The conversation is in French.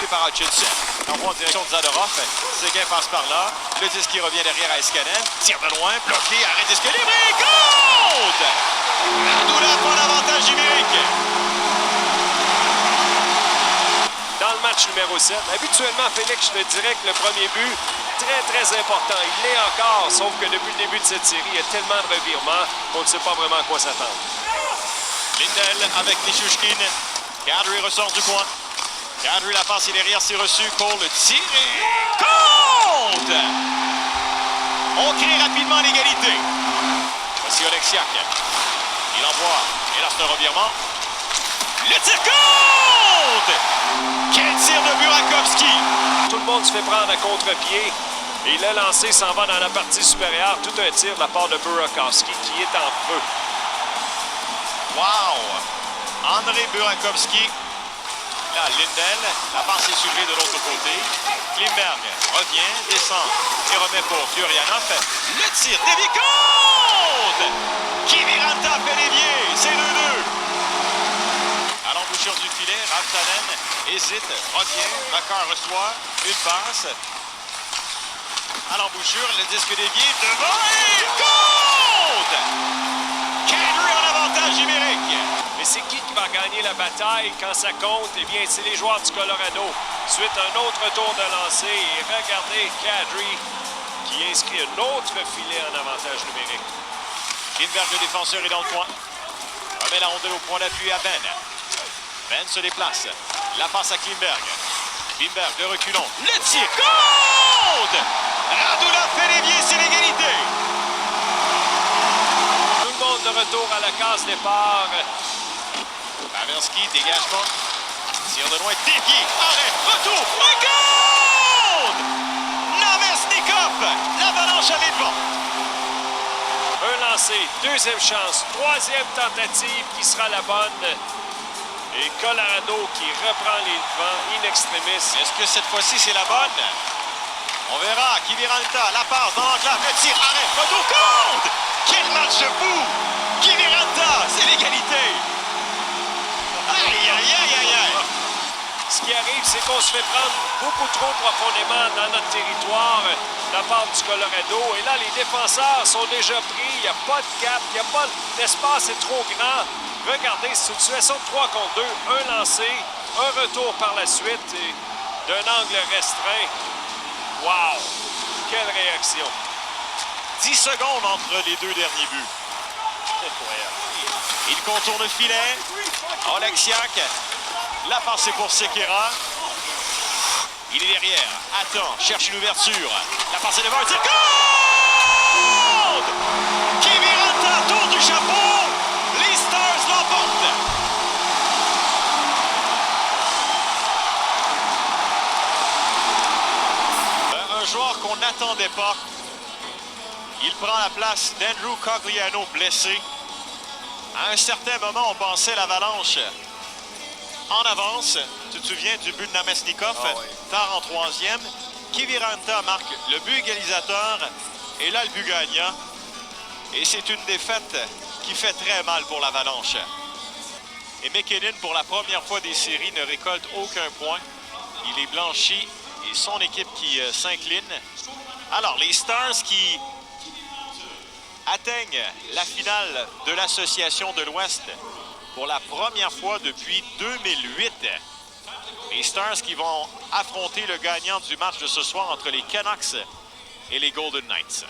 par Hutchinson. Envoie en direction de Zadorov. Seguin passe par là. Le disque qui revient derrière à Escanen. Tire de loin, bloqué, arrêt déséquilibré. Compte! Radulov prend l'avantage numérique. Dans le match numéro 7, habituellement, Félix, je te dirais que le premier but, très important. Il l'est encore, sauf que depuis le début de cette série, il y a tellement de revirements qu'on ne sait pas vraiment à quoi s'attendre. Lindell avec Nichushkin. Kadri ressort du coin. Kadri la passe et derrière, c'est reçu. Cole le tir et compte! On crée rapidement l'égalité. Voici Oleksiak. Il envoie. Et là, c'est un revirement. Le tir compte! Quel tir de Burakovsky! Tout le monde se fait prendre à contre-pied. Et le lancé s'en va dans la partie supérieure. Tout un tir de la part de Burakovsky qui est en feu. Wow! André Burakovsky. Là, Lindell. La passe est soulevée de l'autre côté. Klimberg revient, descend et remet pour Gurianov. Le tir dévié compte! Kiviranta fait l'évier. C'est 2-2. À l'embouchure du filet, Rantanen hésite, revient. Makar reçoit une passe. À l'embouchure, le disque dévié devant et compte! Kadri en avantage numérique. Mais c'est qui va gagner la bataille quand ça compte? Eh bien, c'est les joueurs du Colorado. Suite à un autre tour de lancer, et regardez Kadri qui inscrit un autre filet en avantage numérique. Klimberg, le défenseur, est dans le coin. Remet la rondelle au point d'appui à Ben. Ben se déplace. La passe à Klimberg. Klimberg de reculons. Le tir compte! Radulov fait l'évier, c'est l'égalité. Tout le monde de retour à la case départ. Pavelski, dégagement. Tire de loin, dévié. Arrêt, retour, un compte! Namestnikov, l'avalanche allait devant. Un lancé, deuxième chance, troisième tentative qui sera la bonne. Et Colorado qui reprend les devants in extremis. Est-ce que cette fois-ci c'est la bonne? On verra. Kiviranta, la passe dans l'enclave, le tir, arrêt, retour, compte! Quel match de fou! Kiviranta, c'est l'égalité! Aïe, aïe, aïe, aïe, aïe! Ce qui arrive, c'est qu'on se fait prendre beaucoup trop profondément dans notre territoire de la part du Colorado. Et là, les défenseurs sont déjà pris. Il n'y a pas de gap, il n'y a pas l'espace est trop grand. Regardez, c'est une situation de 3 contre 2. Un lancé, un retour par la suite et d'un angle restreint. Wow! Quelle réaction! 10 secondes entre les deux derniers buts. Il contourne le filet. Oleksiak. La passe est pour Sekera. Il est derrière. Attend. Cherche une ouverture. La passe est devant. C'est compte! Kiviranta, tour du chapeau. Les Stars l'emportent. Un joueur qu'on n'attendait pas. Il prend la place d'Andrew Cogliano, blessé. À un certain moment, on pensait l'Avalanche en avance. Tu te souviens du but de Namestnikov, tard en troisième. Kiviranta marque le but égalisateur et là le but gagnant. Et c'est une défaite qui fait très mal pour l'Avalanche. Et McKinnon, pour la première fois des séries, ne récolte aucun point. Il est blanchi et son équipe qui s'incline. Alors, les Stars qui atteignent la finale de l'Association de l'Ouest pour la première fois depuis 2008. Les Stars qui vont affronter le gagnant du match de ce soir entre les Canucks et les Golden Knights.